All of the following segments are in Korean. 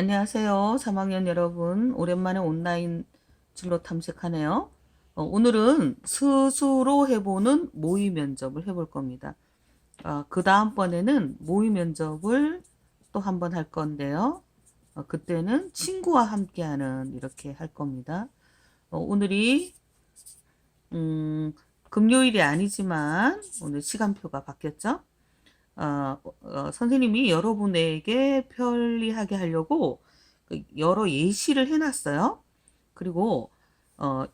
안녕하세요. 3학년 여러분. 오랜만에 온라인 진로 탐색하네요. 오늘은 스스로 해보는 모의 면접을 해볼 겁니다. 그 다음번에는 모의 면접을 또 한 번 할 건데요. 그때는 친구와 함께하는 이렇게 할 겁니다. 오늘이 금요일이 아니지만 오늘 시간표가 바뀌었죠? 선생님이 여러분에게 편리하게 하려고 여러 예시를 해놨어요. 그리고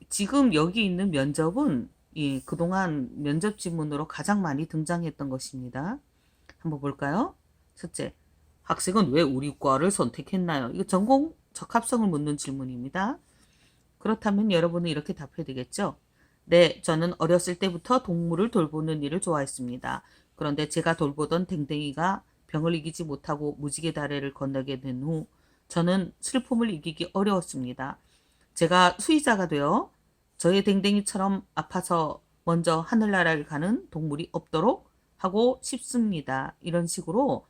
지금 여기 있는 면접은 그동안 면접 지문으로 가장 많이 등장했던 것입니다. 한번 볼까요? 첫째, 학생은 왜 우리 과를 선택했나요? 이거 전공 적합성을 묻는 질문입니다. 그렇다면 여러분은 이렇게 답해야 되겠죠? 네, 저는 어렸을 때부터 동물을 돌보는 일을 좋아했습니다. 그런데 제가 돌보던 댕댕이가 병을 이기지 못하고 무지개 다리를 건너게 된 후 저는 슬픔을 이기기 어려웠습니다. 제가 수의자가 되어 저의 댕댕이처럼 아파서 먼저 하늘나라를 가는 동물이 없도록 하고 싶습니다. 이런 식으로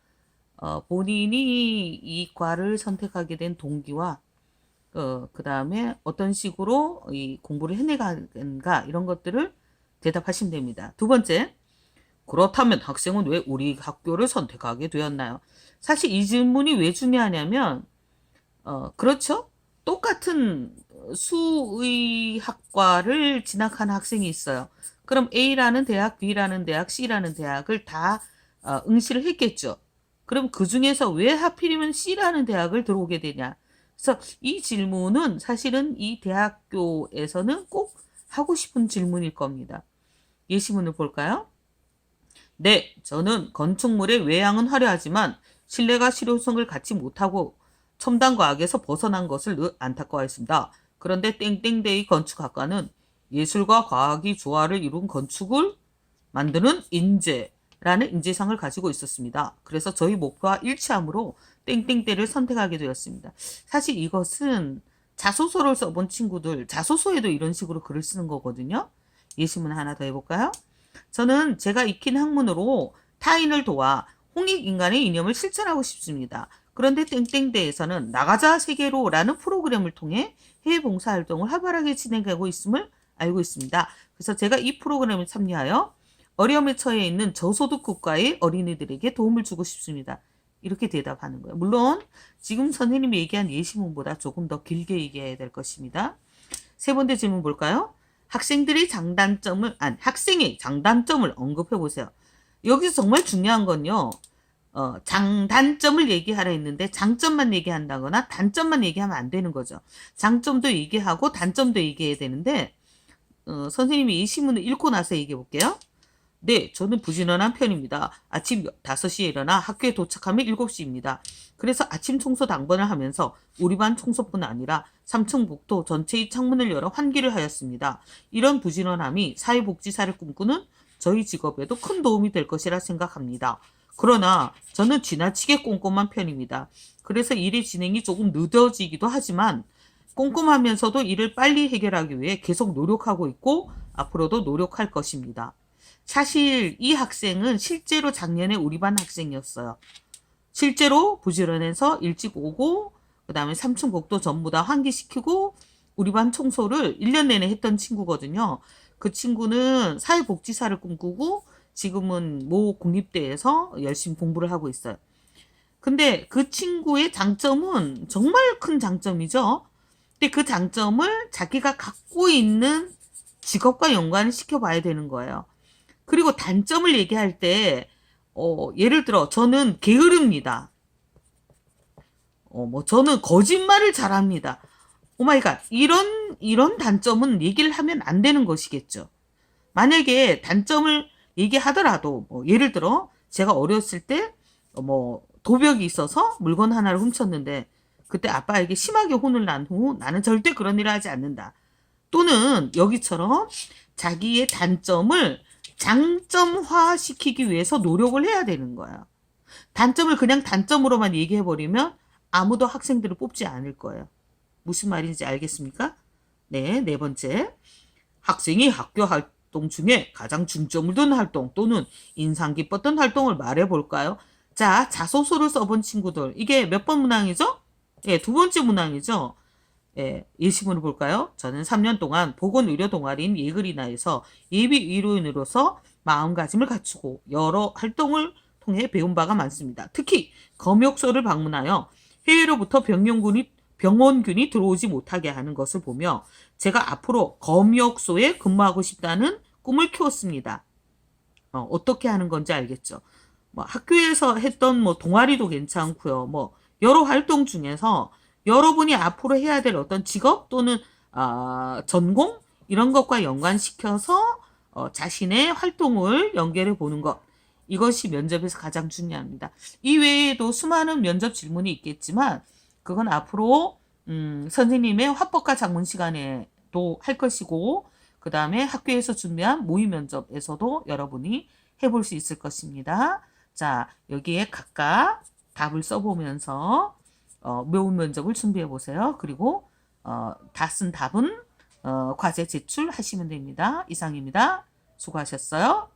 본인이 이 과를 선택하게 된 동기와 그 다음에 어떤 식으로 이 공부를 해내가는가 이런 것들을 대답하시면 됩니다. 두 번째, 그렇다면 학생은 왜 우리 학교를 선택하게 되었나요? 사실 이 질문이 왜 중요하냐면, 그렇죠? 똑같은 수의학과를 진학한 학생이 있어요. 그럼 A라는 대학, B라는 대학, C라는 대학을 다 응시를 했겠죠. 그럼 그 중에서 왜 하필이면 C라는 대학을 들어오게 되냐? 그래서 이 질문은 사실은 이 대학교에서는 꼭 하고 싶은 질문일 겁니다. 예시문을 볼까요? 네, 저는 건축물의 외양은 화려하지만 실내가 실효성을 갖지 못하고 첨단 과학에서 벗어난 것을 늘 안타까워했습니다. 그런데 땡땡데이 건축학과는 예술과 과학이 조화를 이룬 건축을 만드는 인재라는 인재상을 가지고 있었습니다. 그래서 저희 목표와 일치함으로 땡땡대를 선택하게 되었습니다. 사실 이것은 자소서를 써본 친구들, 자소서에도 이런 식으로 글을 쓰는 거거든요. 예시문 하나 더 해볼까요? 저는 제가 익힌 학문으로 타인을 도와 홍익인간의 이념을 실천하고 싶습니다. 그런데 땡땡대에서는 나가자 세계로라는 프로그램을 통해 해외 봉사활동을 활발하게 진행하고 있음을 알고 있습니다. 그래서 제가 이 프로그램에 참여하여 어려움에 처해 있는 저소득 국가의 어린이들에게 도움을 주고 싶습니다. 이렇게 대답하는 거예요. 물론 지금 선생님이 얘기한 예시문보다 조금 더 길게 얘기해야 될 것입니다. 세 번째 질문 볼까요? 학생의 장단점을 언급해 보세요. 여기서 정말 중요한 건요. 장단점을 얘기하라 했는데 장점만 얘기한다거나 단점만 얘기하면 안 되는 거죠. 장점도 얘기하고 단점도 얘기해야 되는데 선생님이 이 신문을 읽고 나서 얘기해 볼게요. 네, 저는 부지런한 편입니다. 아침 5시에 일어나 학교에 도착하면 7시입니다. 그래서 아침 청소 당번을 하면서 우리 반 청소뿐 아니라 3층 복도 전체의 창문을 열어 환기를 하였습니다. 이런 부지런함이 사회복지사를 꿈꾸는 저희 직업에도 큰 도움이 될 것이라 생각합니다. 그러나 저는 지나치게 꼼꼼한 편입니다. 그래서 일의 진행이 조금 늦어지기도 하지만 꼼꼼하면서도 일을 빨리 해결하기 위해 계속 노력하고 있고 앞으로도 노력할 것입니다. 사실 이 학생은 실제로 작년에 우리 반 학생이었어요. 실제로 부지런해서 일찍 오고 그 다음에 3층 복도 전부 다 환기시키고 우리 반 청소를 1년 내내 했던 친구거든요. 그 친구는 사회복지사를 꿈꾸고 지금은 모 공립대에서 열심히 공부를 하고 있어요. 근데 그 친구의 장점은 정말 큰 장점이죠. 근데 그 장점을 자기가 갖고 있는 직업과 연관을 시켜봐야 되는 거예요. 그리고 단점을 얘기할 때, 예를 들어, 저는 게으릅니다. 저는 거짓말을 잘합니다. 오마이갓. 이런 단점은 얘기를 하면 안 되는 것이겠죠. 만약에 단점을 얘기하더라도, 예를 들어, 제가 어렸을 때, 도벽이 있어서 물건 하나를 훔쳤는데, 그때 아빠에게 심하게 혼을 난 후, 나는 절대 그런 일을 하지 않는다. 또는, 여기처럼 자기의 단점을 장점화 시키기 위해서 노력을 해야 되는 거예요. 단점을 그냥 단점으로만 얘기해버리면 아무도 학생들을 뽑지 않을 거예요. 무슨 말인지 알겠습니까? 네, 네 번째. 학생이 학교 활동 중에 가장 중점을 둔 활동 또는 인상 깊었던 활동을 말해볼까요? 자, 자소서를 써본 친구들. 이게 몇 번 문항이죠? 예, 두 번째 문항이죠. 예, 예시문을 볼까요? 저는 3년 동안 보건의료 동아리인 예그리나에서 예비 의료인으로서 마음가짐을 갖추고 여러 활동을 통해 배운 바가 많습니다. 특히 검역소를 방문하여 해외로부터 병원균이 들어오지 못하게 하는 것을 보며 제가 앞으로 검역소에 근무하고 싶다는 꿈을 키웠습니다. 어떻게 하는 건지 알겠죠? 뭐 학교에서 했던 뭐 동아리도 괜찮고요. 뭐 여러 활동 중에서 여러분이 앞으로 해야 될 어떤 직업 또는 전공 이런 것과 연관시켜서 자신의 활동을 연결해 보는 것. 이것이 면접에서 가장 중요합니다. 이 외에도 수많은 면접 질문이 있겠지만 그건 앞으로 선생님의 화법과 작문 시간에도 할 것이고 그 다음에 학교에서 준비한 모의 면접에서도 여러분이 해볼 수 있을 것입니다. 자, 여기에 각각 답을 써보면서 모의 면접을 준비해 보세요. 그리고 다 쓴 답은 과제 제출하시면 됩니다. 이상입니다. 수고하셨어요.